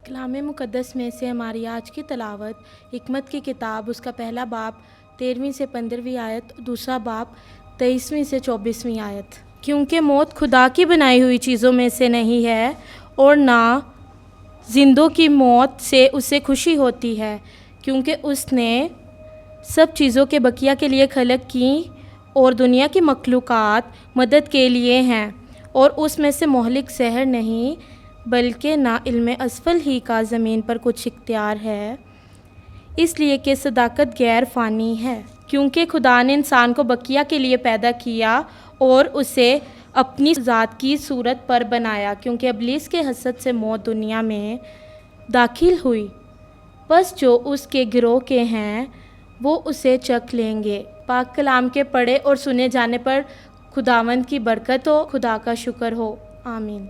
कलाम मुक़द्दस में से हमारी आज की तलावत हिकमत की किताब, उसका पहला बाब 13वीं से 15वीं आयत, दूसरा बाब 23वीं से 24वीं आयत। क्योंकि मौत खुदा की बनाई हुई चीज़ों में से नहीं है और ना जिंदों की मौत से उसे खुशी होती है, क्योंकि उसने सब चीज़ों के बकिया के लिए खलक की और दुनिया की मखलूक़ात मदद के लिए हैं, और उसमें से मोहलिक ज़हर नहीं बल्कि ना इल्म असफल ही का ज़मीन पर कुछ इख्तियार है, इसलिए कि सदाकत गैर फ़ानी है। क्योंकि खुदा ने इंसान को बकिया के लिए पैदा किया और उसे अपनी ज़ात की सूरत पर बनाया, क्योंकि इब्लीस के हसद से मौत दुनिया में दाखिल हुई, बस जो उसके गिरोह के हैं वो उसे चख लेंगे। पाक कलाम के पढ़े और सुने जाने पर खुदावंद की बरकत हो, खुदा का शुक्र हो। आमीन।